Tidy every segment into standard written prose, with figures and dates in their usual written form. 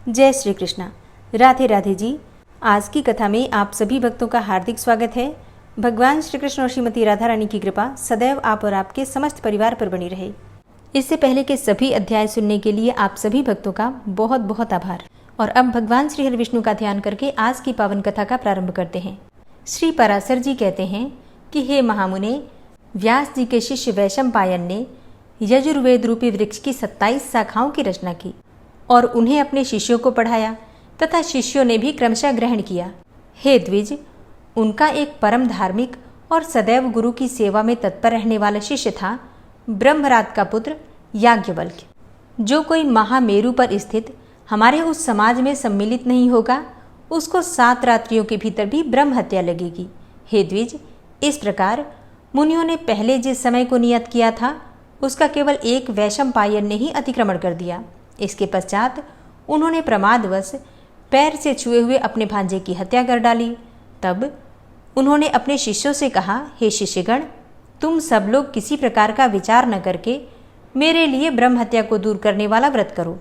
जय श्री कृष्णा। राधे राधे जी। आज की कथा में आप सभी भक्तों का हार्दिक स्वागत है। भगवान श्री कृष्ण और श्रीमती राधा रानी की कृपा सदैव आप और आपके समस्त परिवार पर बनी रहे। इससे पहले के सभी अध्याय सुनने के लिए आप सभी भक्तों का बहुत बहुत आभार। और अब भगवान श्री हरि विष्णु का ध्यान करके आज की पावन कथा का प्रारंभ करते हैं। श्री पराशर जी कहते हैं कि हे महामुने, व्यास जी के शिष्य वैशंपायन ने यजुर्वेद रूपी वृक्ष की 27 शाखाओं की रचना की और उन्हें अपने शिष्यों को पढ़ाया तथा शिष्यों ने भी क्रमशः ग्रहण किया। हे द्विज, उनका एक परम धार्मिक और सदैव गुरु की सेवा में तत्पर रहने वाला शिष्य था ब्रह्मरात का पुत्र याज्ञवल्क्य। जो कोई महामेरु पर स्थित हमारे उस समाज में सम्मिलित नहीं होगा, उसको 7 रात्रियों के भीतर भी ब्रह्म हत्या लगेगी। हे द्विज, इस प्रकार मुनियों ने पहले जिस समय को नियत किया था उसका केवल एक वैशंपायन ने ही अतिक्रमण कर दिया। इसके पश्चात उन्होंने प्रमादवश पैर से छुए हुए अपने भांजे की हत्या कर डाली। तब उन्होंने अपने शिष्यों से कहा, हे शिष्यगण, तुम सब लोग किसी प्रकार का विचार न करके मेरे लिए ब्रह्म हत्या को दूर करने वाला व्रत करो।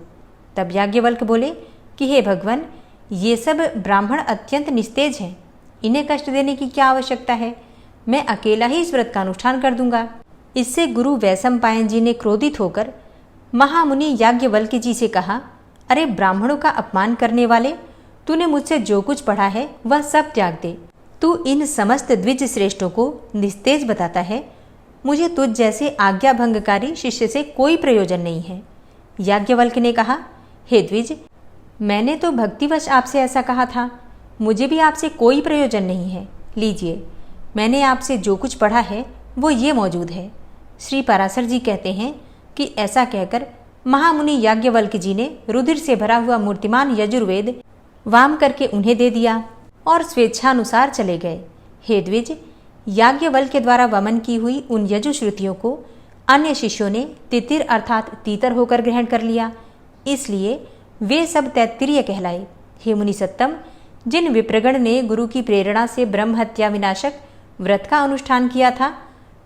तब याज्ञवल्क्य बोले कि हे भगवान, ये सब ब्राह्मण अत्यंत निस्तेज हैं, इन्हें कष्ट देने की क्या आवश्यकता है। मैं अकेला ही इस व्रत का अनुष्ठान कर दूंगा। इससे गुरु वैशंपायन जी ने क्रोधित होकर महामुनि याज्ञवल्क्य जी से कहा, अरे ब्राह्मणों का अपमान करने वाले, तूने मुझसे जो कुछ पढ़ा है वह सब त्याग दे। तू इन समस्त द्विज श्रेष्ठों को निस्तेज बताता है। मुझे तुझ जैसे आज्ञा भंगकारी शिष्य से कोई प्रयोजन नहीं है। याज्ञवल्क्य ने कहा, हे द्विज, मैंने तो भक्तिवश आपसे ऐसा कहा था, मुझे भी आपसे कोई प्रयोजन नहीं है। लीजिए, मैंने आपसे जो कुछ पढ़ा है वो ये मौजूद है। श्री पराशर जी कहते हैं कि ऐसा कहकर महामुनि याज्ञवल्क्य जी ने रुधिर से भरा हुआ मूर्तिमान यजुर्वेद वाम करके उन्हें दे दिया और स्वेच्छानुसार चले गए। हे द्विज, याज्ञवल्क्य द्वारा वमन की हुई उन यजुश्रुतियों को अन्य शिष्यों ने तितिर अर्थात तीतर होकर ग्रहण कर लिया, इसलिए वे सब तैत्तिरीय कहलाए। हे मुनि सत्तम, जिन विप्रगण ने गुरु की प्रेरणा से ब्रह्म हत्या विनाशक व्रत का अनुष्ठान किया था,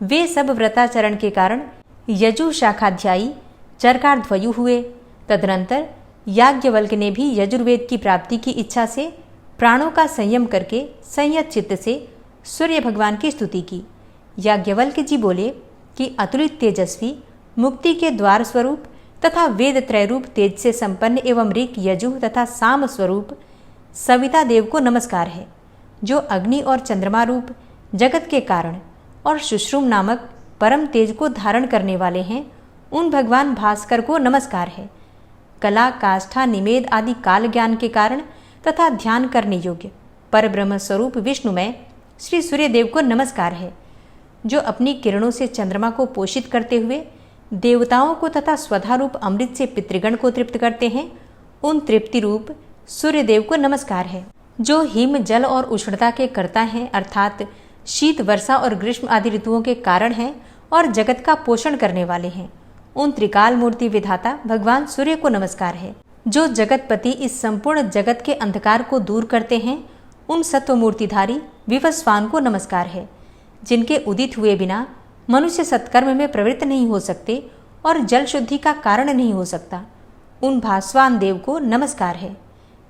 वे सब व्रताचरण के कारण यजु शाखाध्यायी चरकार्ध्वयु हुए। तदनंतर याज्ञवल्क्य ने भी यजुर्वेद की प्राप्ति की इच्छा से प्राणों का संयम करके संयत चित्त से सूर्य भगवान की स्तुति की। याज्ञवल्क्य जी बोले कि अतुलित तेजस्वी, मुक्ति के द्वार स्वरूप तथा वेद त्रयरूप तेज से संपन्न एवं ऋक यजु तथा साम स्वरूप सविता देव को नमस्कार है, जो अग्नि और चंद्रमा रूप जगत के कारण और शुश्रुम नामक परम तेज को धारण करने वाले हैं। उन भगवान भास्कर को नमस्कार है। कला, काष्ठा, निमेद आदि काल ज्ञान के कारण तथा ध्यान करने योग्य पर ब्रह्म स्वरूप विष्णुमय श्री सूर्यदेव को नमस्कार है, जो अपनी किरणों से चंद्रमा को पोषित करते हुए देवताओं को तथा स्वधा रूप अमृत से पितृगण को तृप्त करते हैं। उन तृप्ति रूप सूर्यदेव को नमस्कार है, जो हिम, जल और उष्णता के कर्ता हैं, अर्थात शीत, वर्षा और ग्रीष्म आदि ऋतुओं के कारण हैं और जगत का पोषण करने वाले हैं। उन त्रिकाल मूर्ति विधाता भगवान सूर्य को नमस्कार है, जो जगतपति इस संपूर्ण जगत के अंधकार को दूर करते हैं। उन सत्वमूर्तिधारी विवस्वान को नमस्कार है, जिनके उदित हुए बिना मनुष्य सत्कर्म में प्रवृत्त नहीं हो सकते और जल शुद्धि का कारण नहीं हो सकता। उन भास्वान देव को नमस्कार है,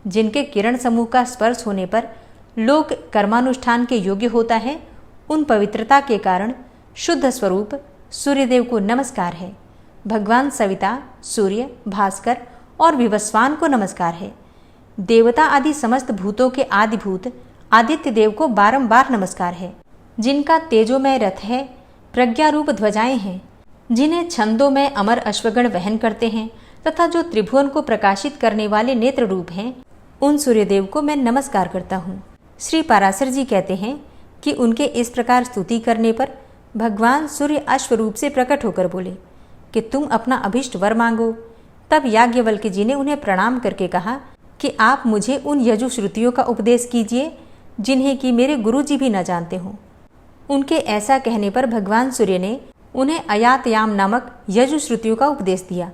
जिनके किरण समूह का स्पर्श होने पर लोक कर्मानुष्ठान के योग्य होता है। उन पवित्रता के कारण शुद्ध स्वरूप सूर्यदेव को नमस्कार है। भगवान सविता, सूर्य, भास्कर और विवस्वान को नमस्कार है। देवता आदि समस्त भूतों के आदिभूत आदित्य देव को बारंबार नमस्कार है, जिनका तेजोमय रथ है, प्रज्ञा रूप ध्वजाएं हैं, जिन्हें छंदों में अमर अश्वगण वहन करते हैं तथा जो त्रिभुवन को प्रकाशित करने वाले नेत्र रूप हैं। उन सूर्यदेव को मैं नमस्कार करता हूँ। श्री पराशर जी कहते हैं कि उनके इस प्रकार स्तुति करने पर भगवान सूर्य अश्व रूप से प्रकट होकर बोले कि तुम अपना अभिष्ट वर मांगो। तब याज्ञवल्क्य जी ने उन्हें प्रणाम करके कहा कि आप मुझे उन यजुश्रुतियों का उपदेश कीजिए, जिन्हें कि मेरे गुरु जी भी न जानते हों। उनके ऐसा कहने पर भगवान सूर्य ने उन्हें अयातयाम नामक यजुश्रुतियों का उपदेश दिया,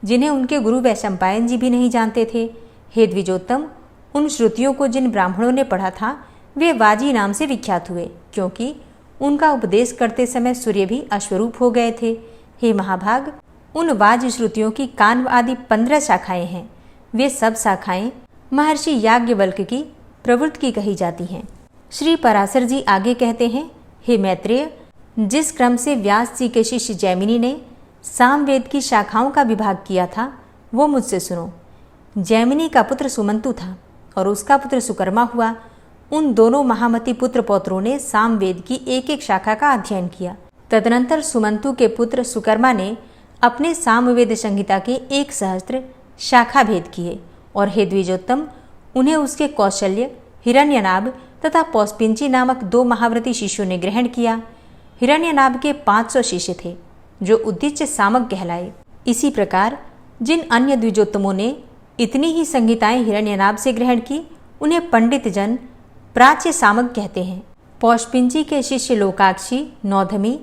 जिन्हें उनके गुरु वैशंपायन जी भी नहीं जानते थे। हे द्विजोत्तम, उन श्रुतियों को जिन ब्राह्मणों ने पढ़ा था वे वाजी नाम से विख्यात हुए, क्योंकि उनका उपदेश करते समय सूर्य भी अश्वरूप हो गए थे। हे महाभाग, उन वाज श्रुतियों की कान्व आदि 15 शाखाएं हैं, वे सब शाखाएं महर्षि याज्ञवल्क्य की प्रवृत्ति की कही जाती हैं। श्री पराशर जी आगे कहते हैं, हे मैत्रेय, जिस क्रम से व्यास जी के शिष्य जैमिनी ने सामवेद की शाखाओं का विभाग किया था वो मुझसे सुनो। जैमिनी का पुत्र सुमंतु था और उसका पुत्र सुकर्मा हुआ। उन दोनों महामती पुत्र पौत्रों ने सामवेद की एक एक शाखा का अध्ययन किया। तदनंतर सुमंतु के पुत्र सुकर्मा ने अपने सामवेद संहिता के 1,000 शाखा भेद किए और हे द्विजोत्तम, उन्हें उसके कौशल्य, हिरण्यनाभ तथा पौष्पिंची नामक 2 महाव्रती शिष्यों ने ग्रहण किया। हिरण्यनाभ के 500 शिष्य थे जो उद्दिच्य सामक कहलाए। इसी प्रकार जिन अन्य द्विजोत्तमों ने इतनी ही संहिताएं हिरण्यनाभ से ग्रहण की उन्हें पंडित जन प्राच्य सामक कहते हैं। पौष्पिंची के शिष्य लोकाक्षी, नौधमी,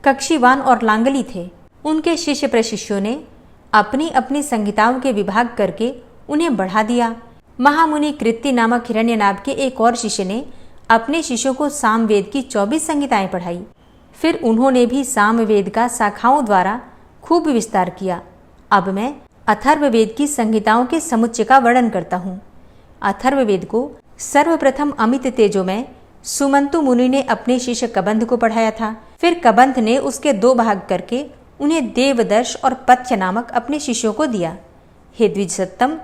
कक्षीवान और लांगली थे। उनके शिष्य प्रशिष्यों ने अपनी अपनी संहिताओं के विभाग करके उन्हें बढ़ा दिया। महामुनि कृत्ति नामक हिरण्यनाभ के एक और शिष्य ने अपने शिष्यों को सामवेद की 24 संहिताएं पढ़ाई। फिर उन्होंने भी सामवेद का शाखाओं द्वारा खूब विस्तार किया। अब मैं अथर्ववेद की संहिताओं के समुच्चय का वर्णन करता हूँ। अथर्ववेद को सर्वप्रथम अमित तेजोमय सुमंतु मुनि ने अपने शिष्य कबंध को पढ़ाया था। फिर कबंध ने उसके 2 भाग करके उन्हें देवदर्श और पथ्य नामक अपने शिष्यों को दिया। हे द्विजसत्तम,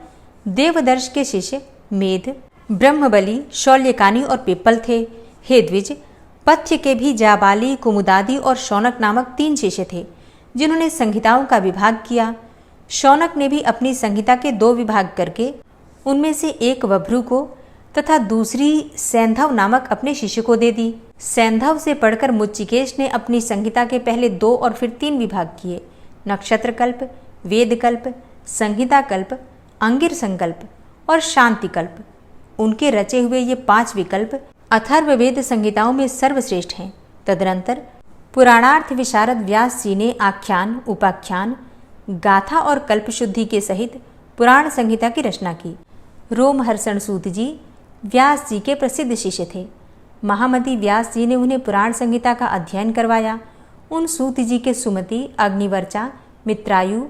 देवदर्श के शिष्य मेध, ब्रह्मबली, शौल्यकानी और पिप्पल थे। हे द्विज, पथ्य के भी जाबाली, कुमुदादि और शौनक नामक 3 शिष्य थे जिन्होंने संहिताओं का विभाग किया। शौनक ने भी अपनी संहिता के 2 विभाग करके उनमें से एक वभ्रु को तथा दूसरी सैंधव नामक अपने शिष्य को दे दी। सैंधव से पढ़कर मुच्चिकेश ने अपनी संहिता के पहले 2 और फिर 3 विभाग किए। नक्षत्र कल्प, वेद कल्प, संहिता कल्प, अंगिर संकल्प और शांति कल्प। उनके रचे हुए ये 5 विकल्प अथर्ववेद संहिताओं में सर्वश्रेष्ठ हैं। तदनंतर पुराणार्थ विशारद व्यास जी ने आख्यान, उपाख्यान, गाथा और कल्पशुद्धि के सहित पुराण संहिता की रचना की। रोमहर्षण सूत जी व्यास जी के प्रसिद्ध शिष्य थे। महामती व्यास जी ने उन्हें पुराण संहिता का अध्ययन करवाया। उन सूत जी के सुमति, अग्निवर्चा, मित्रायु,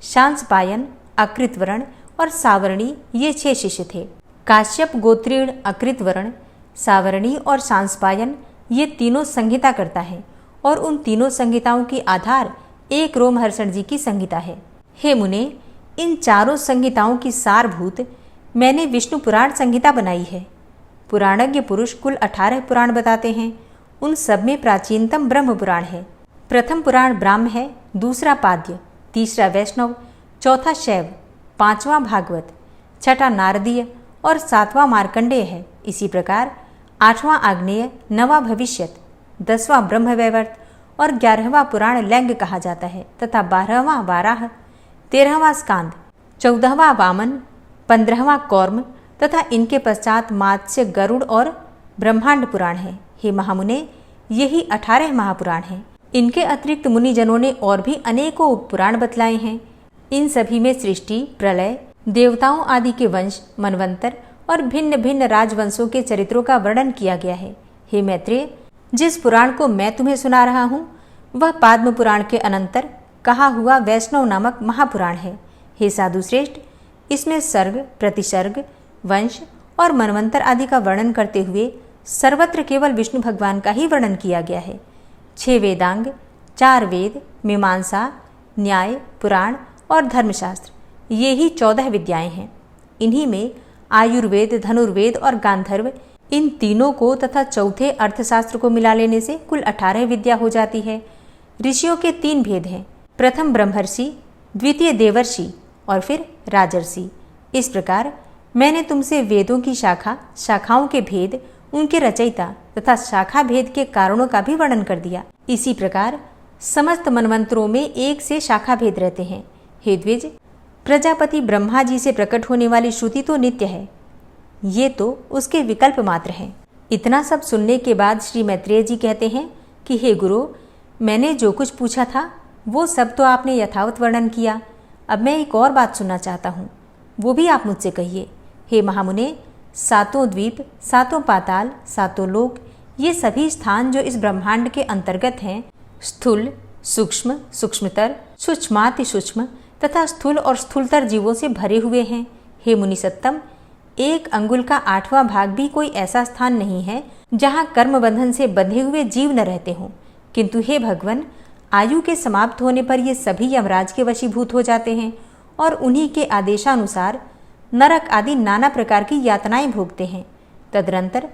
शांसपायन, अकृतवर्ण और सावरणी ये 6 शिष्य थे। काश्यप गोत्रीण, अकृतवर्ण, सावरणी और शांसपायन ये तीनों संहिता करता है और उन तीनों संहिताओं की आधार एक रोमहर्षण जी की संहिता है। हे मुने, इन चारों संहिताओं की सारभूत मैंने विष्णु पुराण संहिता बनाई है। पुराणज्ञ पुरुष कुल 18 पुराण बताते हैं। उन सब में प्राचीनतम ब्रह्म पुराण है। प्रथम पुराण ब्राह्म है, दूसरा पाद्य, तीसरा वैष्णव, चौथा शैव, 5वां भागवत, छठा नारदीय और 7वां मार्कंडेय है। इसी प्रकार 8वां आग्नेय, 9वां भविष्यत, 10वां ब्रह्मवैवर्त और 11वां पुराण लैंग कहा जाता है तथा 12वां वाराह, 13वां स्कांद, 14वां वामन, 15वां कौर्म तथा इनके पश्चात मात्स्य, गरुड़ और ब्रह्मांड पुराण है। हे महामुने, यही 18 महापुराण हैं। इनके अतिरिक्त मुनिजनों ने और भी अनेकों उपपुराण बतलाए हैं। इन सभी में सृष्टि, प्रलय, देवताओं आदि के वंश, मनवंतर और भिन्न भिन्न राजवंशों के चरित्रों का वर्णन किया गया है। हे मैत्रेय, जिस पुराण को मैं तुम्हें सुना रहा हूँ वह पाद्म पुराण के अनंतर कहा हुआ वैष्णव नामक महापुराण है। हे साधु श्रेष्ठ, इसमें सर्ग, प्रतिसर्ग, वंश और मनवंतर आदि का वर्णन करते हुए सर्वत्र केवल विष्णु भगवान का ही वर्णन किया गया है। 6 वेदांग, 4 वेद, मीमांसा, न्याय, पुराण और धर्मशास्त्र ये ही 14 विद्याएं हैं। इन्हीं में आयुर्वेद, धनुर्वेद और गांधर्व इन तीनों को तथा चौथे अर्थशास्त्र को मिला लेने से कुल 18 विद्या हो जाती है। ऋषियों के 3 भेद हैं, प्रथम ब्रह्मर्षि, द्वितीय देवर्षि और फिर राजर्षि। इस प्रकार मैंने तुमसे वेदों की शाखाओं के भेद, उनके रचयिता तथा शाखा भेद के कारणों का भी वर्णन कर दिया। इसी प्रकार समस्त मनवंतरों में एक से शाखा भेद रहते हैं। हे द्विज, प्रजापति ब्रह्मा जी से प्रकट होने वाली श्रुति तो नित्य है, ये तो उसके विकल्प मात्र हैं। इतना सब सुनने के बाद श्री मैत्रेय जी कहते हैं कि हे गुरु, मैंने जो कुछ पूछा था वो सब तो आपने यथावत वर्णन किया। अब मैं एक और बात सुनना चाहता हूँ, वो भी आप मुझसे कहिए। हे महामुने, 7 द्वीप, 7 पाताल, 7 लोक ये सभी स्थान जो इस ब्रह्मांड के अंतर्गत हैं, स्थूल, सूक्ष्म, सूक्ष्मतर, सूक्ष्माति सूक्ष्म तथा स्थूल और स्थूलतर जीवों से भरे हुए हैं। हे मुनिसत्तम, 1 अंगुल का 8वां भाग भी कोई ऐसा स्थान नहीं है जहाँ कर्म बंधन से बंधे हुए जीव न रहते हों, किंतु हे भगवन, आयु के समाप्त होने पर ये सभी यमराज के वशीभूत हो जाते हैं और उन्हीं के आदेशानुसार नरक आदि नाना प्रकार की यातनाएं भोगते हैं। तदनंतर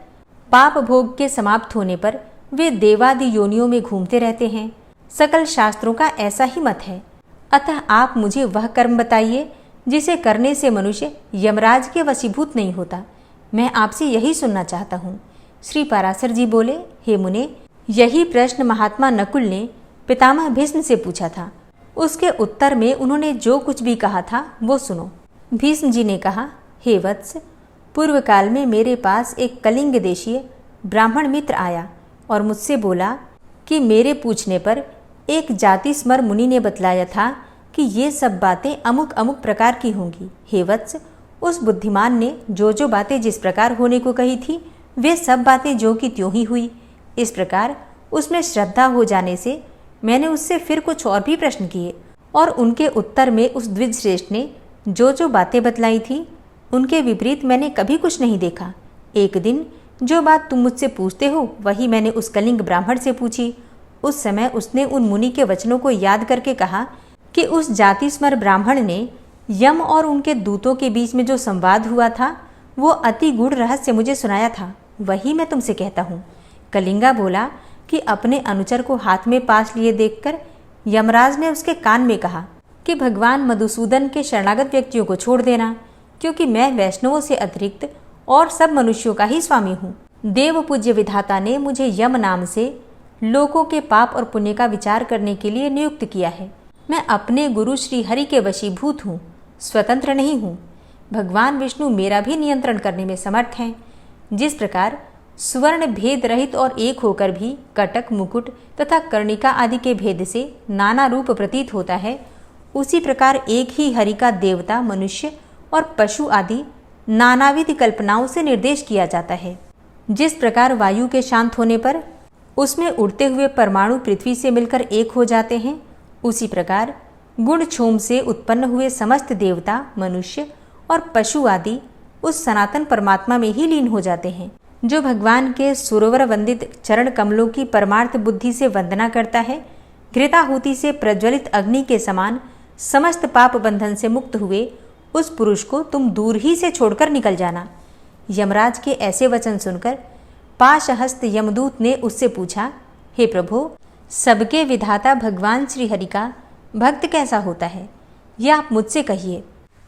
पाप भोग के समाप्त होने पर वे देवादि योनियों में घूमते रहते हैं। सकल शास्त्रों का ऐसा ही मत है। अतः आप मुझे वह कर्म बताइए जिसे करने से मनुष्य यमराज के वशीभूत नहीं होता। मैं आपसे यही सुनना चाहता हूँ। श्री पराशर जी बोले, हे मुने, यही प्रश्न महात्मा नकुल ने पितामह भीष्म से पूछा था। उसके उत्तर में उन्होंने जो कुछ भी कहा था वो सुनो। भीष्म जी ने कहा, हे वत्स, पूर्व काल में मेरे पास एक कलिंग देशीय ब्राह्मण मित्र आया और मुझसे बोला कि मेरे पूछने पर एक जाति स्मर मुनि ने बतलाया था कि ये सब बातें अमुक अमुक प्रकार की होंगी। हे वत्स, उस बुद्धिमान ने जो बातें जिस प्रकार होने को कही थी वे सब बातें जो कि त्यों ही हुई। इस प्रकार उसमें श्रद्धा हो जाने से मैंने उससे फिर कुछ और भी प्रश्न किए और उनके उत्तर में उस द्विज श्रेष्ठ ने जो बातें बतलाई थी उनके विपरीत मैंने कभी कुछ नहीं देखा। एक दिन जो बात तुम मुझसे पूछते हो वही मैंने उस कलिंग ब्राह्मण से पूछी। उस समय उसने उन मुनि के वचनों को याद करके कहा कि उस जाति स्मर ब्राह्मण ने यम और उनके दूतों के बीच में जो संवाद हुआ था वो अति गूढ़ रहस्य मुझे सुनाया था। वही मैं तुमसे कहता हूँ। कलिंगा बोला कि अपने अनुचर को हाथ में पास लिए देखकर यमराज ने उसके कान में कहा कि भगवान मधुसूदन के शरणागत व्यक्तियों को छोड़ देना, क्योंकि मैं वैष्णवों से अतिरिक्त और सब मनुष्यों का ही स्वामी हूँ। देव पूज्य विधाता ने मुझे यम नाम से लोगों के पाप और पुण्य का विचार करने के लिए नियुक्त किया है। मैं अपने गुरु श्री हरि के वशीभूत हूँ, स्वतंत्र नहीं हूँ। भगवान विष्णु मेरा भी नियंत्रण करने में समर्थ हैं। जिस प्रकार स्वर्ण भेद रहित और एक होकर भी कटक, मुकुट तथा कर्णिका आदि के भेद से नाना रूप प्रतीत होता है, उसी प्रकार एक ही हरि का देवता, मनुष्य और पशु आदि नानाविध कल्पनाओं से निर्देश किया जाता है। जिस प्रकार वायु के शांत होने पर उसमें उड़ते हुए परमाणु पृथ्वी से मिलकर एक हो जाते हैं, उसी प्रकार गुण क्षोम से उत्पन्न हुए समस्त देवता, मनुष्य और पशु आदि उस सनातन परमात्मा में ही लीन हो जाते हैं। जो भगवान के सुरवर वंदित चरण कमलों की परमार्थ बुद्धि से वंदना करता है, घृताहुति से प्रज्वलित अग्नि के समान समस्त पाप बंधन से मुक्त हुए उस पुरुष को तुम दूर ही से छोड़कर निकल जाना। यमराज के ऐसे वचन सुनकर पाशहस्त यमदूत ने उससे पूछा, हे प्रभु, सबके विधाता भगवान श्री हरि का भक्त कैसा होता है, यह आप मुझसे कहिए।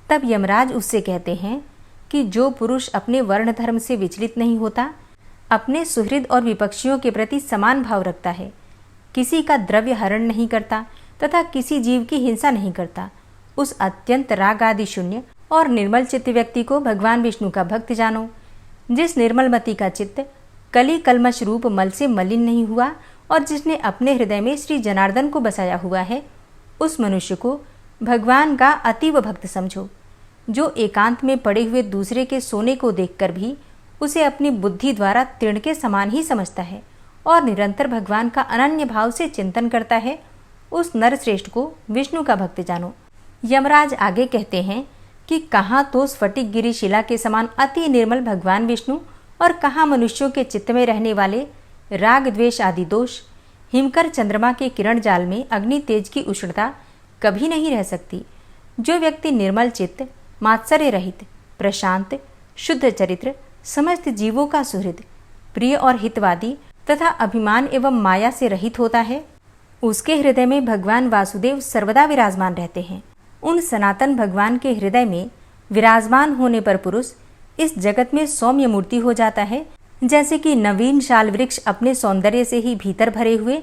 तब यमराज उससे कहते हैं कि जो पुरुष अपने वर्ण धर्म से विचलित नहीं होता, अपने सुहृद और विपक्षियों के प्रति समान भाव रखता है, किसी का द्रव्य हरण नहीं करता तथा किसी जीव की हिंसा नहीं करता, उस अत्यंत राग आदि शून्य और निर्मल चित्त व्यक्ति को भगवान विष्णु का भक्त जानो। जिस निर्मल मति का चित्त कली कलमश रूप मल से मलिन नहीं हुआ और जिसने अपने हृदय में श्री जनार्दन को बसाया हुआ है, उस मनुष्य को भगवान का अतीव भक्त समझो। जो एकांत में पड़े हुए दूसरे के सोने को देखकर भी उसे अपनी बुद्धि द्वारा तृण के समान ही समझता है और निरंतर भगवान का अनन्य भाव से चिंतन करता है, उस नरश्रेष्ठ को विष्णु का भक्त जानो। यमराज आगे कहते हैं कि कहाँ तो स्फटिक गिरी शिला के समान अति निर्मल भगवान विष्णु और कहाँ मनुष्यों के चित्त में रहने वाले राग द्वेष आदि दोष। हिमकर चंद्रमा के किरण जाल में अग्नि तेज की उष्णता कभी नहीं रह सकती। जो व्यक्ति निर्मल चित्त, मात्सर्य रहित, प्रशांत, शुद्ध चरित्र, समस्त जीवों का सुहृद, प्रिय और हितवादी तथा अभिमान एवं माया से रहित होता है, उसके हृदय में भगवान वासुदेव सर्वदा विराजमान रहते हैं। उन सनातन भगवान के हृदय में विराजमान होने पर पुरुष इस जगत में सौम्य मूर्ति हो जाता है, जैसे कि नवीन शाल वृक्ष अपने सौंदर्य से ही भीतर भरे हुए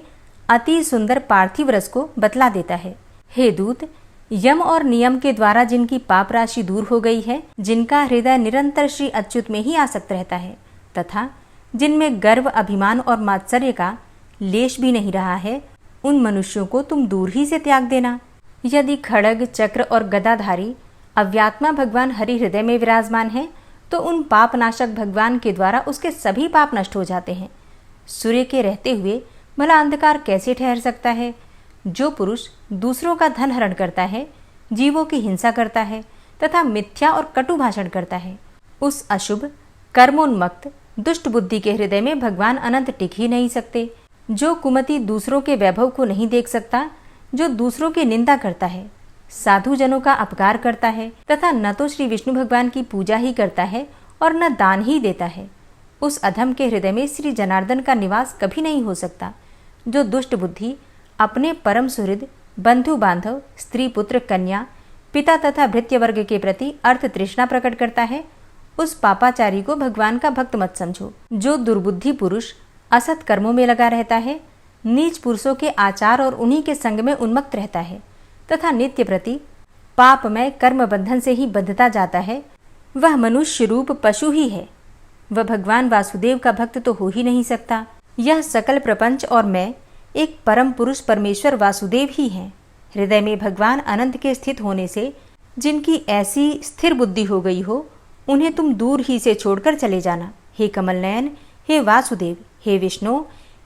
अति सुंदर पार्थिव रस को बतला देता है। हे दूत, यम और नियम के द्वारा जिनकी पाप राशि दूर हो गई है, जिनका हृदय निरंतर श्री अच्युत में ही आसक्त रहता है तथा जिनमें गर्व, अभिमान और मात्सर्य का लेश भी नहीं रहा है, उन मनुष्यों को तुम दूर ही से त्याग देना। यदि खड़ग, चक्र और गदाधारी अव्यात्मा भगवान हरि हृदय में विराजमान है तो उन पापनाशक भगवान के द्वारा उसके सभी पाप नष्ट हो जाते हैं। सूर्य के रहते हुए भला अंधकार कैसे ठहर सकता है? जो पुरुष दूसरों का धन हरण करता है, जीवों की हिंसा करता है तथा मिथ्या और कटु भाषण करता है, उस अशुभ कर्मोन्मक्त दुष्ट बुद्धि के हृदय में भगवान अनंत टिक ही नहीं सकते। जो कुमति दूसरों के वैभव को नहीं देख सकता, जो दूसरों की निंदा करता है, साधु जनों का अपकार करता है तथा न तो श्री विष्णु भगवान की पूजा ही करता है और न दान ही देता है, उस अधम के हृदय में श्री जनार्दन का निवास कभी नहीं हो सकता। जो दुष्ट बुद्धि अपने परम सुहृद, बंधु बांधव, स्त्री पुत्र कन्या, पिता तथा भृत्य वर्ग के प्रति अर्थ तृष्णा प्रकट करता है, उस पापाचारी को भगवान का भक्त मत समझो। जो दुर्बुद्धि पुरुष असत कर्मों में लगा रहता है, नीच पुरुषों के आचार और उन्हीं के संग में उन्मत्त रहता है तथा नित्य प्रति पापमय कर्म बंधन से ही बंधता जाता है, वह मनुष्य रूप पशु ही है। वह भगवान वासुदेव का भक्त तो हो ही नहीं सकता। यह सकल प्रपंच और मैं एक परम पुरुष परमेश्वर वासुदेव ही हैं। हृदय में भगवान अनंत के स्थित होने से जिनकी ऐसी स्थिर बुद्धि हो गई हो, उन्हें तुम दूर ही से छोड़कर चले जाना। हे कमल नयन, हे वासुदेव, हे विष्णु,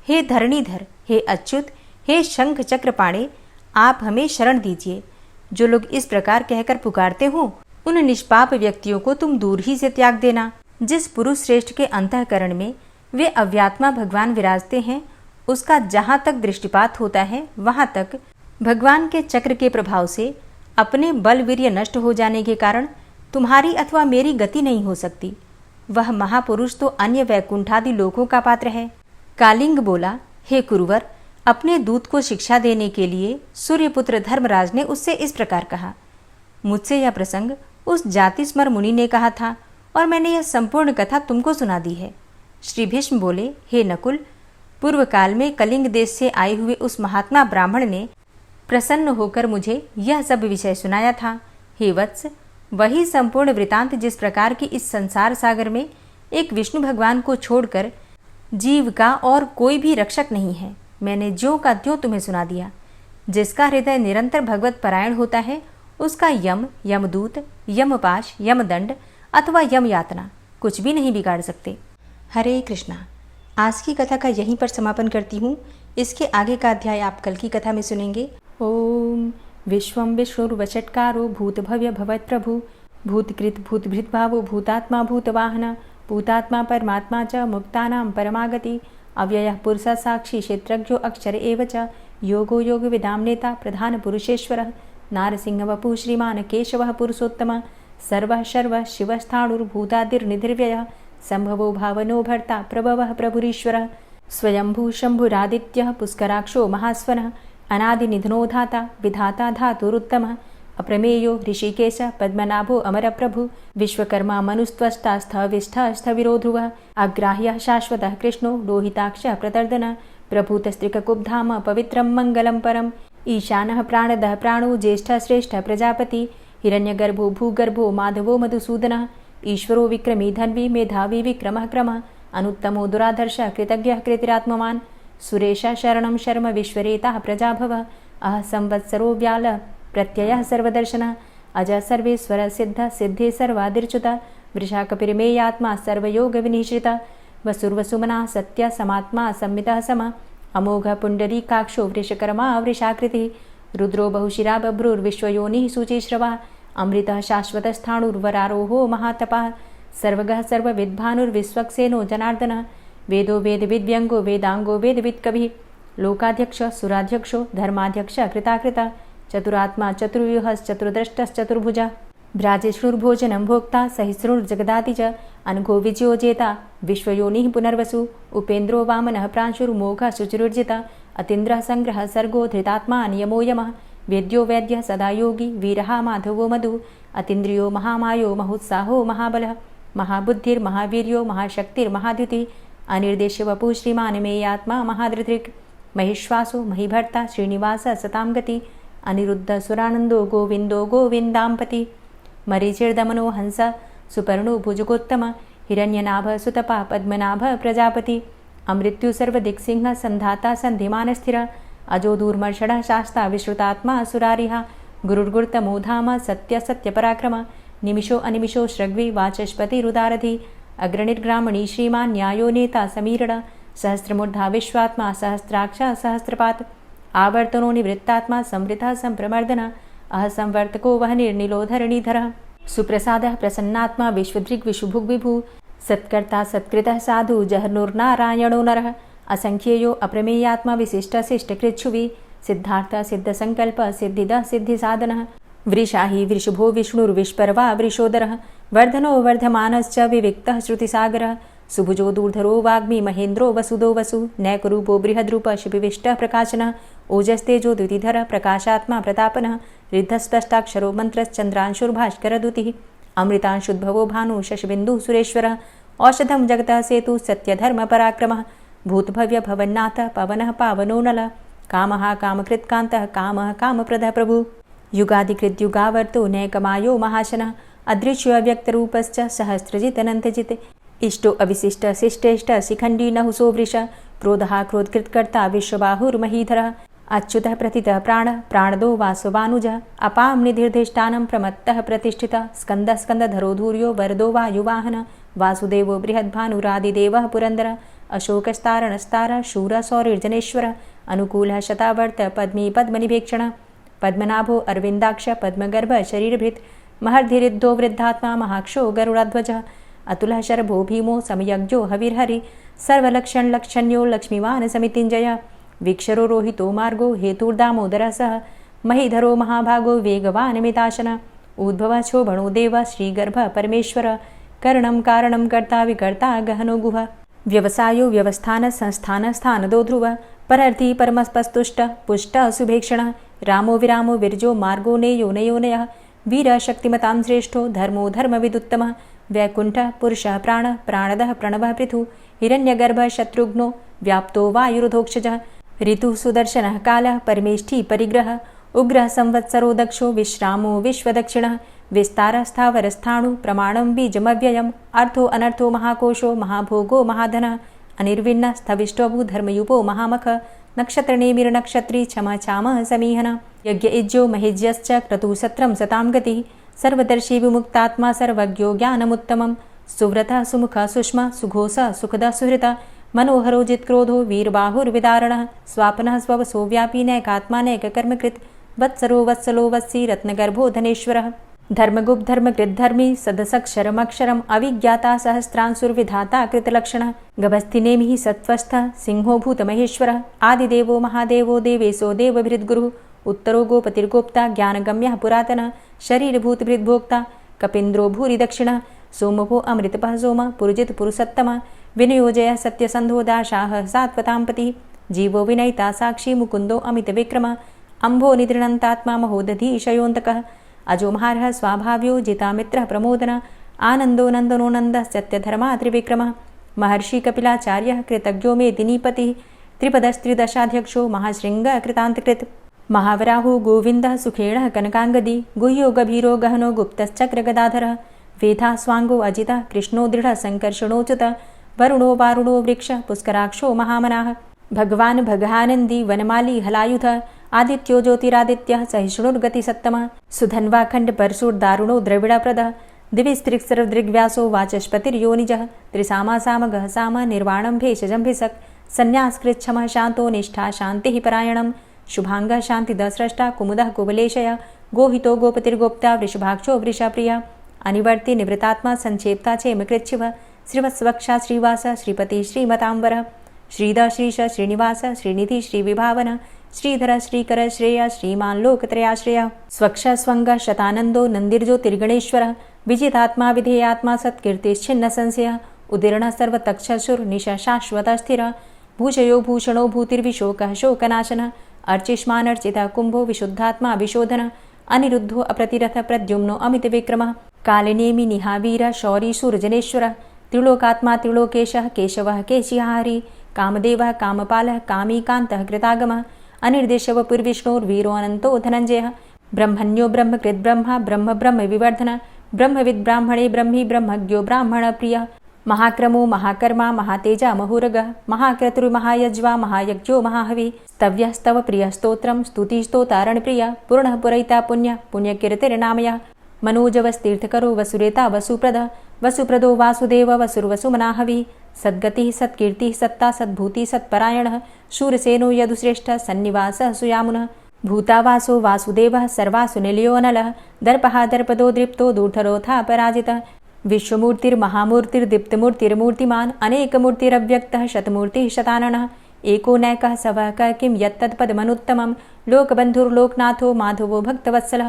हे धरणीधर, हे अच्युत, हे शंख चक्र पाणे, आप हमें शरण दीजिए। जो लोग इस प्रकार कहकर पुकारते हो, उन निष्पाप व्यक्तियों को तुम दूर ही से त्याग देना। जिस पुरुष श्रेष्ठ के अंतःकरण में वे अव्यात्मा भगवान विराजते हैं, उसका जहाँ तक दृष्टिपात होता है, वहाँ तक भगवान के चक्र के प्रभाव से अपने बल वीर्य नष्ट हो जाने के कारण तुम्हारी अथवा मेरी गति नहीं हो सकती। वह महापुरुष तो अन्य वैकुंठादि लोकों का पात्र है। कालिंग बोला, हे कुरुवर, अपने दूत को शिक्षा देने के लिए सूर्यपुत्र धर्मराज ने उससे इस प्रकार कहा। मुझसे यह प्रसंग उस जातिस्मर मुनि ने कहा था और मैंने यह संपूर्ण कथा तुमको सुना दी है। श्री भीष्म बोले, हे नकुल, पूर्व काल में कलिंग देश से आए हुए उस महात्मा ब्राह्मण ने प्रसन्न होकर मुझे यह सब विषय सुनाया था। हे वत्स, वही संपूर्ण वृतांत जिस प्रकार की इस संसार सागर में एक विष्णु भगवान को छोड़कर जीव का और कोई भी रक्षक नहीं है, मैंने ज्यों का त्यों तुम्हें सुना दिया। जिसका हृदय निरंतर भगवत परायण होता है, उसका यम, यमदूत, यमपाश, यमदंड अथवा यम यातना कुछ भी नहीं बिगाड़ सकते। हरे कृष्णा। आज की कथा का यहीं पर समापन करती हूँ। इसके आगे का अध्याय आप कल की कथा में सुनेंगे। ओम विश्वं विष्णुर्वषट्कारो भूतभव्य भवत्प्रभु भूतकृत भूतभृद्भावो भूतात्मा भूतवाहन भूतात्मा परमात्मा च मुक्तानां परमागति अव्ययः पुरुषः साक्षी क्षेत्रज्ञो अक्षर एव च योगो योगविदां नेता प्रधान पुरुषेश्वरः नारसिंहवपुः श्रीमान् केशवः पुरुषोत्तमः सर्वः शर्वः शिवस्थाणुर्भूतादिर्निधिर्व्ययः संभवो भावनो भर्ता प्रभवः प्रभुरीश्वरः स्वयंभू शंभुरादित्यः पुष्कराक्षो महास्वनः अनादिनिधनो धाता विधाता धातुरुत्तमः अप्रमेयो ऋषिकेश पद्मनाभो अमरप्रभु विश्वकर्मा मनुस्त्वष्टा स्थविष्ठः स्थविरो ध्रुवः अग्राह्यः शाश्वतः कृष्णो लोहिताक्षः प्रतर्दनः प्रभूतस्त्रिककुब्धाम पवित्रं मङ्गलं परम् ईशानः प्राणदः प्राणो ज्येष्ठः श्रेष्ठः प्रजापति हिरण्यगर्भो भूगर्भो माधवो मधुसूदनः ईश्वरो विक्रमी धन्वी मेधावी विक्रमः क्रमः अनुत्तमो दुराधर्षः कृतज्ञः कृतिरात्मवान् सुरेशः शरणं शर्म विश्वरेताः प्रजाभवः अह संवत्सरो व्यालः प्रत्ययः सर्वदर्शनः अजः सर्वेश्वरः सिद्धः सिद्धे सर्वादिर्च्युतः वृषाकपिर्मेयात्मा सर्वयोगविनिश्रितः वसुर्वसुमनः सत्यः समात्मा संमितः समः अमोघः पुण्डरीकाक्षो वृषकर्मा वृषाकृतिः रुद्रो बहुशिरा बभ्रुर्विश्वयोनिः शुचिश्रवः अमृतः शाश्वतस्थाणुर्वरारोहो महातपः सर्वगः सर्वविद्भानुर्विश्वक्सेनो जनार्दनः वेदो वेदविद्व्यङ्गो वेदाङ्गो वेदवित्कविः लोकाध्यक्षः सुराध्यक्षो धर्माध्यक्षः कृताकृतः चतुरात्मा चतुर्व्यूहश्चतुर्द्रष्टश्चतुर्भुजः भ्राजेष्णुर्भोजनं भोक्ता सहिष्णुर्जगदाति च अनघो विजयो जेता विश्वयोनिः पुनर्वसु उपेन्द्रो वामनः प्रांशुर्मोघः शुचिरुर्जितः अतीन्द्रः संग्रहः सर्गो धृतात्मा नियमो यमः वेद्यो वैद्यः सदा योगी वीरः माधवो मधु अतीन्द्रियो महामायो महोत्साहो महाबलः महाबुद्धिर्महावीर्यो महाशक्तिर्महाद्युतिः अनिर्देश्यवपुः श्रीमान् मेयात्मा महाधृतिर् महिश्वासो महीभर्ता श्रीनिवासः सतां गति अनिरुद्ध सुरानन्दो गोविन्दो गोविन्दाम्पति मरीचिर्दमनो हंस सुपर्णो भुजगोत्तम हिरण्यनाभ सुतपा पद्मनाभ प्रजापति अमृत्यु सर्वदिक्सिंह संधाता संधिमान स्थिर अजो दूर्मर्षण शास्ता विश्रुतात्मा सुरारिः गुरुर्गुर्तमो धाम सत्य सत्यपराक्रम निमिषो अनिमिषो श्रग्वी वाचस्पति रुदारधि अग्रणिर्ग्रामणी श्रीमान् न्यायो नेता समीरण सहस्रमूर्धा विश्वात्मा सहस्राक्ष सहस्रपात आवर्तनो निवृत्तात्मा संवृतः संप्रमर्दन अह संवर्तको वह निर्निलो धरणीधरः सुप्रसादः प्रसन्नात्मा विश्वदृक् विशुभुग् विभु सत्कर्ता सत्कृतः साधु जहर्नुर्नारायणो नरः असंख्येयो अप्रमेयात्मा विशिष्टशिष्टकृच्छुवि सिद्धार्थ सिद्धसंकल्प सिद्धिदः सिद्धिसाधनः वृषाहि वृषभो विष्णुर्विष्पर्वा वृषोदरः वर्धनो वर्धमानश्च विविक्तः श्रुतिसागरः सुभुजो दूर्धरो वाग्मी महेन्द्रो वसुदो वसु नैकरूपो बृहद्रूप शिपिविष्टः प्रकाशनः ओजस्तेजो द्युतिधरः प्रकाशात्मा प्रतापनः रिद्धस्तष्टाक्षरो मन्त्रश्चन्द्रांशुर्भास्करदुतिः अमृतांशुद्भवो भानु शशबिन्दुः सुरेश्वरः औषधं जगतः सेतु सत्यधर्मपराक्रमः भूतभव्य भवन्नाथ पवनः पावनो नलः कामः कामकृत्कान्तः कामः कामप्रदः प्रभु युगादिकृद्युगावर्तो नैकमायो महाशनः अदृश्यो अव्यक्तरूपश्च सहस्रजितनन्तजित् इष्टो अविशिष्ट शिष्टेष्ट शिखण्डी नहुसो वृष क्रोधः क्रोधकृत्कर्ता विश्वबाहुर्महीधरः अच्युतः प्रतितः प्राणदो वासवानुजः अपां निधिर्धिष्ठानं प्रमत्तः प्रतिष्ठितः स्कन्दः स्कन्दधरो धूर्यो वरदो वायुवाहनः वासुदेवो बृहद्भानुरादिदेवः पुरन्दरः अशोकस्तारणस्तारः शूरः सौरिर्जनेश्वरः अनुकूलः शतावर्त पद्मी पद्मनिभेक्षणः पद्मनाभो अरविन्दाक्ष पद्मगर्भ शरीरभृत् महर्धिरिद्धो वृद्धात्मा महाक्षो गरुडाध्वजः अतुलः शरभो भीमो समयज्ञो हविर्हरि सर्वलक्षणलक्षण्यो लक्ष्मीवान् समितिञ्जयः वीक्षरो रोहितो मार्गो हेतुर्दामोदरः सः महीधरो महाभागो वेगवान् मिताशनः उद्भवः क्षोभणो देवः श्रीगर्भः परमेश्वरः करणं कारणं कर्ता विकर्ता गहनो गुहः व्यवसायो व्यवस्थानः संस्थानः स्थानदो ध्रुवः परर्थी परमस्पस्तुष्टः पुष्टः सुभेक्षणः रामो विरामो विरजो मार्गो नेयो नयोनयः वीरः शक्तिमतां श्रेष्ठो धर्मो धर्मविदुत्तमः वैकुण्ठः पुरुषः प्राणः प्राणदः प्रणवः पृथुः हिरण्यगर्भः शत्रुघ्नो व्याप्तो वायुरुधोक्षजः ऋतुः सुदर्शनः कालः परमेष्ठी परिग्रहः उग्रः संवत्सरो दक्षो विश्रामो विश्वदक्षिणः विस्तारः स्थावरस्थाणु प्रमाणं बीजमव्ययम् अर्थो अनर्थो महाकोशो महाभोगो महाधनः अनिर्विण्णः स्थविष्टोऽभू धर्मयुपो महामख नक्षत्रनेमिर्नक्षत्री क्षमा चामः समीहनः यज्ञ इज्यो महिज्यश्च क्रतुः सत्रं सतां गतिः सर्वदर्शी विमुक्तात्मा सर्वज्ञो ज्ञानमुत्तमं सुव्रतः सुमुखः सुष्मा सुघोषः सुखदः सुहृतः मनोहरो जित्क्रोधो वीरबाहुर्विदारणः स्वापनः स्ववसो व्यापी नैकात्मा नैककर्मकृत् वत्सरो वत्सलो वत्सी रत्नगर्भो धनेश्वरः धर्मगुप्त धर्मकृद्धर्मी सदसक्षरमक्षरम् अविज्ञाता सहस्रांशुर्विधाता कृतलक्षणः गभस्तिनेमिः सत्त्वस्थः सिंहो भूतमहेश्वरः आदिदेवो महादेवो देवेशो देवभृद्गुरुः उत्तरो गोपतिर्गोप्ता ज्ञानगम्यः पुरातनः शरीरभूतभृद्भोक्ता कपीन्द्रो भूरि दक्षिणः सोमभो अमृतपः सोमः पुरुजित पुरुषोत्तमः विनियोजयः सत्यसन्धो दाशाः सात्वतां पतिः जीवो विनयिता साक्षी मुकुन्दो अमितविक्रमः अम्भो निद्रणन्तात्मा महोदधीशयोऽन्तकः अजोमहारः स्वाभाव्यो जितामित्रः प्रमोदनः आनन्दो नन्दनो नन्दः सत्यधर्मा त्रिविक्रमः महर्षि कपिलाचार्यः कृतज्ञो मेदिनीपतिः त्रिपदस्त्रिदशाध्यक्षो महाशृङ्गः कृतान्तकृत् महावराहो गोविन्दः सुखेणः कनकाङ्गदी गुह्यो गभीरो गहनो गुप्तश्चक्रगदाधरः वेधा स्वाङ्गो अजितः कृष्णो दृढः सङ्कर्षणोच्युतः वरुणो वारुणो वृक्षः पुष्कराक्षो महामनाः भगवान् भगानन्दी वनमाली हलायुधः आदित्यो ज्योतिरादित्यः सहिष्णुर्गतिसत्तमः सुधन्वाखण्ड परशुर्दारुणो द्रविडप्रदः दिविस्त्रिक्सर्वदृग्व्यासो वाचस्पतिर्योनिजः त्रिसामा सामगः साम निर्वाणं भेषजं भिषक् संन्यासकृच्छमः शान्तो निष्ठा शान्तिः परायणं शुभाङ्गः शान्तिदस्रष्टा कुमुदः कुवलेशयः गोहितो गोपतिर्गोप्ता वृषभाक्षो वृषाप्रियः अनिवर्ति निवृतात्मा संक्षेप्ता चेमकृच्छिवः श्रीवत्सवक्षा श्रीवास श्रीपति श्रीमताम्बरः श्रीदा श्रीश श्रीनिवास श्रीनिधि श्रीविभावन श्रीधर श्रीकर श्रेय श्रीमान् लोकत्रयाश्रयः स्वक्ष स्वङ्ग शतानन्दो नन्दिर्ज्योतिर्गणेश्वरः विजितात्मा विधेयात्मा सत्कीर्तिश्छिन्न संशयः उदीर्णः सर्वतक्षसुर्निशः शाश्वतः स्थिरः भूषयो भूषणो भूतिर्विशोकः शोकनाशनः अर्चिष्मानर्चितः कुम्भो विशुद्धात्मा विशोधनः अनिरुद्धो अप्रतिरथ प्रद्युम्नो अमितविक्रमः कालिनेमि निहावीरः शौरी शूरजनेश्वरः त्रिलोकात्मा त्रिलोकेशः केशवः केशिहारी कामदेवः कामपालः कामीकान्तः कृतागमः अनिर्देशवपुर्विष्णोर्वीरो अनन्तो धनञ्जयः ब्रह्मण्यो ब्रह्मकृद्ब्रह्मा ब्रह्म ब्रह्म विवर्धनः ब्रह्मविद् ब्राह्मणे ब्रह्मी ब्रह्मज्ञो ब्राह्मणप्रियः महाक्रमो महाकर्मा महातेजा महोरगः महाक्रतुर्महायज्वा महायज्ञो महाहवि स्तव्यः स्तव प्रियः स्तोत्रं स्तुतिस्तोतारणप्रियः पूर्णः पुरैता पुण्यः पुण्यकीर्तिर्नामयः मनोजवस्तीर्थकरो वसुरेता वसुप्रदः वसुप्रदो वासुदेव वसुर्वसुमनाहवि सद्गतिः सत्कीर्तिः सत्ता सद्भूतिः सत्परायणः शूरसेनो यदुश्रेष्ठः सन्निवासः सुयामुनः भूतावासो वासुदेवः सर्वासु निलयोऽनलः दर्पः दर्पदो दृप्तो दूर्धरोऽथा पराजितः विश्वमूर्तिर्महामूर्तिर्दीप्तमूर्तिर्मूर्तिमान् अनेकमूर्तिरव्यक्तः शतमूर्तिः शताननः एको नैकः सवः क किं यत्तत्पदमनुत्तमं लोकबन्धुर्लोकनाथो माधवो भक्तवत्सलः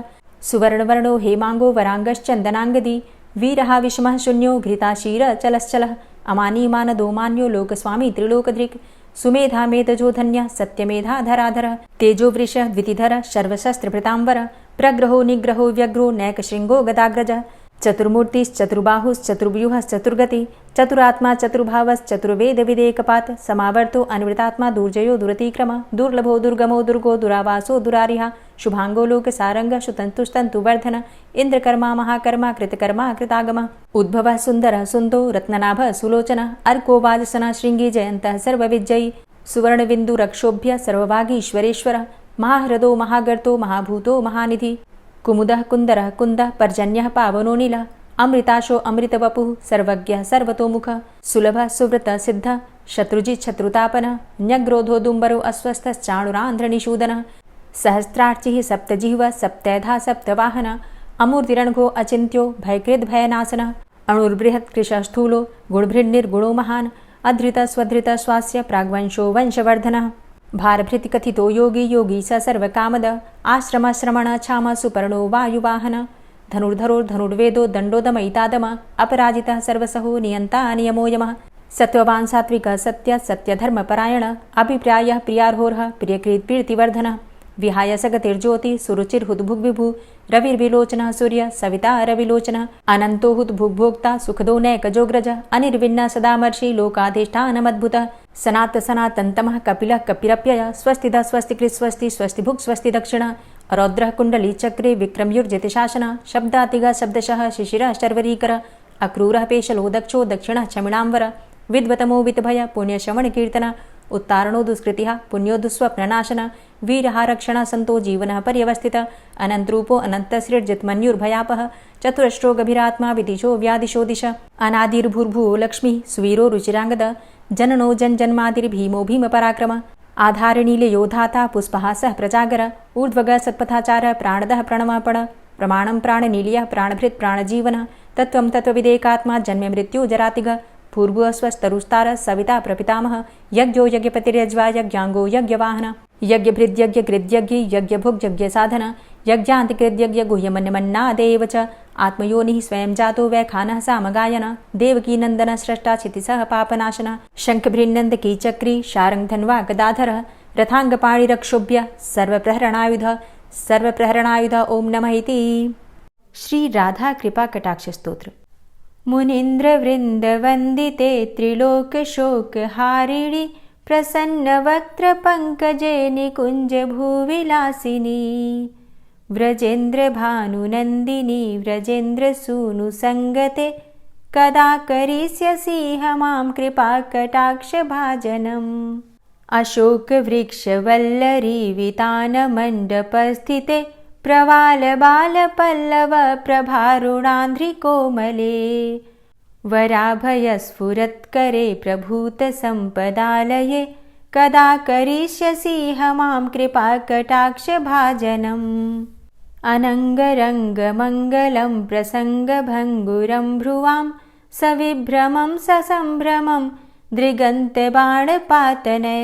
सुवर्णवर्णो हेमाङ्गो वराङ्गश्चन्दनाङ्गदी वीरः विषमः शून्यो घृताशीरचलश्चलः अमानीमानदो मान्यो लोकस्वामी त्रिलोकधृक् सुमेधा मेधजो धन्यः सत्यमेधा धराधरः तेजोवृषः द्वितिधरः सर्वशस्त्रभृताम्बरः प्रग्रहो निग्रहो व्यग्रो नैकशृङ्गो गदाग्रजः चतुर्मूर्तिश्चतुर्बाहुश्चतुर्व्यूहश्चतुर्गति चतुरात्मा चतुर्भावश्चतुर्वेदविदेकपात् समावर्तो अनिवृतात्मा दुर्जयो दुरतिक्रम दुर्लभो दुर्गमो दुर्गो दुरावासो दुरारिहा शुभांगो लोकसारंगः सुतन्तुस्तन्तुवर्धन इन्द्रकर्मा महाकर्मा कृतकर्मा कृतागमः उद्भवः सुन्दरः सुन्दो रत्ननाभः सुलोचनः अर्को वाजसनः शृङ्गी जयन्तः सर्वविजयी सुवर्णबिन्दुरक्षोभ्य सर्वभागीश्वरेश्वरः महाह्रदो महागर्तो महाभूतो महानिधि कुमुदः कुन्दरः कुन्दः पर्जन्यः पावनो नीलः अमृताशो अमृतवपुः सर्वज्ञः सर्वतोमुखः सुलभः सुव्रतः सिद्धः शत्रुजित् शत्रुतापनः न्यग्रोधो दुम्बरो अस्वस्थश्चाणुरान्ध्रनिषूदनः सहस्रार्चिः सप्तजिह्वः सप्तैधा सप्तवाहनः अमूर्तिरणघो अचिन्त्यो भयकृद्भयनाशनः अणुर्बृहत् कृशस्थूलो गुणभृन्निर्गुणो महान् अधृतः स्वधृतः स्वास्य प्राग्वंशो वंशवर्धनः भारभृतिकथितो योगी योगी स सर्वकामद आश्रमश्रमण क्षाम सुपर्णो वायुवाहन धनुर्धरो धनुर्वेदो दण्डोदमयितादम अपराजितः सर्वसहो नियन्ता नियमो यमः सत्त्ववान् सात्विकः सत्य सत्यधर्मपरायण अभिप्रायः प्रियार्होर्ह प्रियकृत्प्रीतिवर्धनः विहाय सगतिर्ज्योति सुरुचिर्हुद्भुग्विभु रविर्विलोचनः सूर्य सविता रविलोचनः अनन्तो हुद्भुग्भोक्ता सुखदो नैकजोग्रज अनिर्विण्ण सदामर्षि लोकाधिष्ठानमद्भुतः सनात सनातन्तमः कपिलः कपिरप्यय स्वस्तिदः स्वस्तिकृत् स्वस्ति स्वस्तिभुक् स्वस्ति दक्षिणः रौद्रः कुण्डली चक्रे विक्रमयुर्जतिशासनः शब्दातिगः शब्दशः शिशिरः शर्वरीकरः अक्रूरः पेशलो दक्षो दक्षिणः क्षमिणाम्बर विद्वतमो वितभय पुण्यश्रवणकीर्तन उत्तारणो दुष्कृतिः पुण्यो दुःस्वप्ननाशन वीरः रक्षणः सन्तो जीवनः पर्यवस्थितः अनन्तरूपो अनन्तसृर्जितमन्युर्भयापः चतुरश्रो गभीरात्मा विदिशो व्यादिशो दिश अनादिर्भूर्भुवो लक्ष्मीः सुवीरो रुचिराङ्गद जननो जन्मादिर्भीमो भीमपराक्रम आधारनीलयोधाता पुष्पहासः प्रजागर ऊर्ध्वगः सत्पथाचारः प्राणदः प्रणवपण प्रमाणं प्राणनीलयः प्राणभृत् प्राणजीवनः तत्त्वं तत्त्वविदेकात्मा जन्ममृत्यु जरातिगः पूर्वः स्वस्तरुस्तारः सविता प्रपितामह यज्ञो यज्ञपतिर्यज्वा यज्ञाङ्गो यज्ञवाहन यज्ञभृद्यज्ञकृद्यज्ञ यज्ञभुग्यज्ञसाधन यज्ञान्तिकृद्यज्ञ गुह्यमन्यमन्नादेव च आत्मयोनिः स्वयं जातो वैखानः सामगायन देवकीनन्दन स्रष्टा क्षितिसः पापनाशन शङ्खभृन्नन्दकी चक्री शारङ्गधन्वा गदाधरः रथाङ्गपाणिरक्षोभ्य सर्वप्रहरणायुध ओं नमः इति। श्री राधा कृपा कटाक्ष स्तोत्र। मुनीन्द्रवृन्दवन्दिते त्रिलोकशोकहारिणि प्रसन्नवक्त्रपङ्कजे निकुञ्जभूविलासिनी व्रजेन्द्रभानुनन्दिनी व्रजेन्द्रसूनुसङ्गते कदा करिष्यसि मां कृपाकटाक्षभाजनम् अशोकवृक्षवल्लरी वितानमण्डपस्थिते प्रवालबालपल्लव प्रभारुणान्ध्रिकोमले वराभयस्फुरत्करे प्रभूतसम्पदालये कदा करिष्यसि मां कृपाकटाक्षभाजनम् अनङ्गरङ्गमङ्गलं प्रसङ्गभङ्गुरं भ्रुवां सविभ्रमं ससम्भ्रमं दृगन्तबाणपातने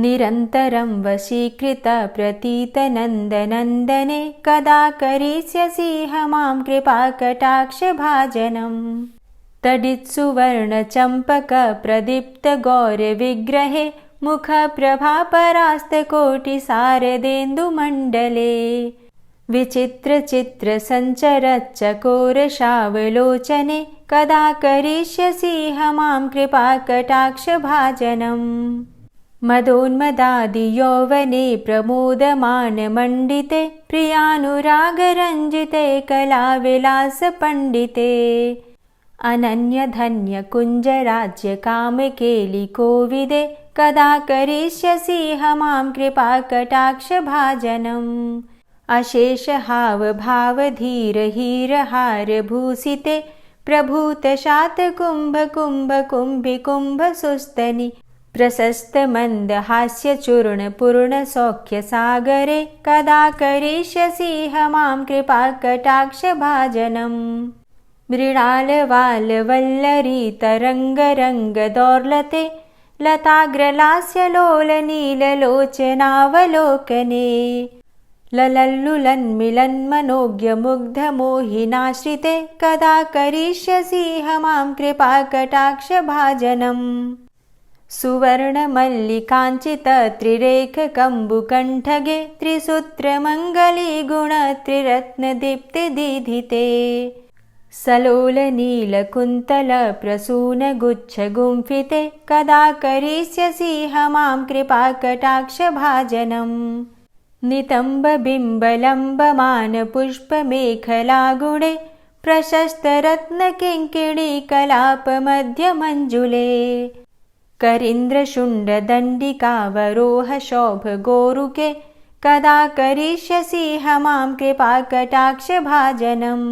निरन्तरं वशीकृत प्रतीतनन्दनन्दने कदा करिष्यसि मां कृपाकटाक्षभाजनम् तडित्सुवर्णचम्पकप्रदीप्तगौरविग्रहे मुखप्रभापरास्तकोटिसारदेन्दुमण्डले विचित्रचित्रसञ्चरच्चकोरशावलोचने कदा करिष्यसि मां कृपाकटाक्षभाजनम् मदोन्मदादियौवने प्रमोदमानमण्डिते प्रियानुरागरञ्जिते कलाविलासपण्डिते अनन्यधन्यकुञ्जराज्यकामकेलिकोविदे कदा करिष्यसि मां कृपाकटाक्षभाजनम् अशेषहावभावधीरहीरहारभूषिते प्रभूतशातकुम्भकुम्भकुम्भिकुम्भसुस्तनि प्रशस्तमन्दहास्यचूर्णपूर्णसौख्यसागरे कदा करिष्यसि मां कृपाकटाक्षभाजनम्। मृणालवालवल्लरी लताग्रलास्यलोलनीललोचनावलोकने ललल्लुलन्मिलन्मनोज्ञमुग्धमोहिनाश्रिते कदा करिष्यसि मां कृपाकटाक्षभाजनम्। सुवर्णमल्लिकाञ्चितत्रिरेखकम्बुकण्ठगे त्रिसूत्रमङ्गलीगुणत्रिरत्नदीप्तिदीधिते सलोलनीलकुन्तलप्रसूनगुच्छगुम्फिते कदा करिष्यसि मां कृपाकटाक्षभाजनम्। नितम्बबिम्बलम्बमानपुष्पमेखलागुणे प्रशस्तरत्नकिङ्किणीकलापमध्यमञ्जुले करीन्द्रशुण्डदण्डिकावरोहशोभगोरुके कदा करिष्यसि मां कृपाकटाक्षभाजनम्।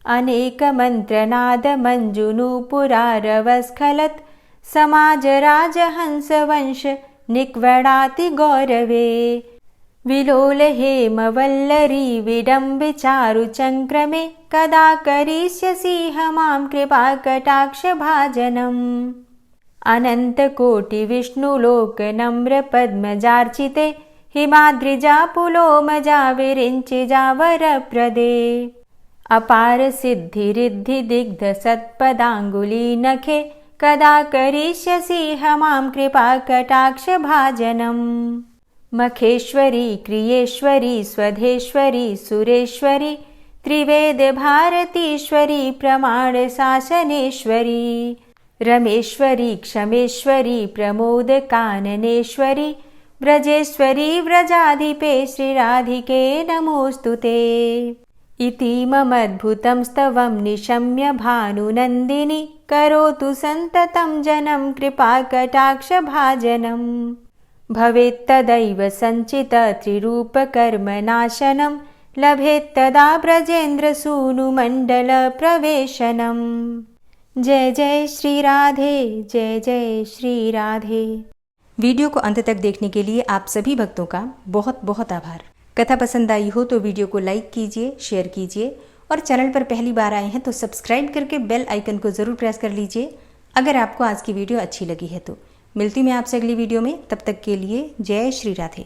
अनेकमन्त्रनादमञ्जुनूपुरारवस्खलत् समाजराजहंसवंश निक्वडातिगौरवे विलोलहेमवल्लरी विडम्बिचारुचङ्क्रमे कदा करिष्यसि मां कृपाकटाक्षभाजनम्। अनन्तकोटिविष्णुलोकनम्रपद्मजार्चिते हिमाद्रिजापुलोमजाविरिञ्चिजावरप्रदे अपारसिद्धिरिद्धिदिग्धसत्पदाङ्गुलीनखे कदा करिष्यसि मां कृपाकटाक्षभाजनम्। मखेश्वरी क्रियेश्वरी स्वधेश्वरी सुरेश्वरी त्रिवेदभारतीश्वरी प्रमाणशासनेश्वरी रमेश्वरी क्षमेश्वरी प्रमोदकाननेश्वरी व्रजेश्वरी व्रजाधिपे श्रीराधिके नमोऽस्तुते। इतीममद्भुतं स्तवं निशम्य भानुनन्दिनी करोतु सन्ततं जनं कृपाकटाक्षभाजनम्। भवेत्तदैव सञ्चितत्रिरूपकर्मनाशनं लभेत्तदा ब्रजेन्द्रसूनुमण्डलप्रवेशनम्। जय जय श्री राधे, जय जय श्री राधे। वीडियो को अंत तक देखने के लिए आप सभी भक्तों का बहुत बहुत आभार। कथा पसंद आई हो तो वीडियो को लाइक कीजिए, शेयर कीजिए और चैनल पर पहली बार आए हैं तो सब्सक्राइब करके बेल आइकन को ज़रूर प्रेस कर लीजिए अगर आपको आज की वीडियो अच्छी लगी है तो। मिलती हूँ मैं आपसे अगली वीडियो में, तब तक के लिए जय श्री राधे।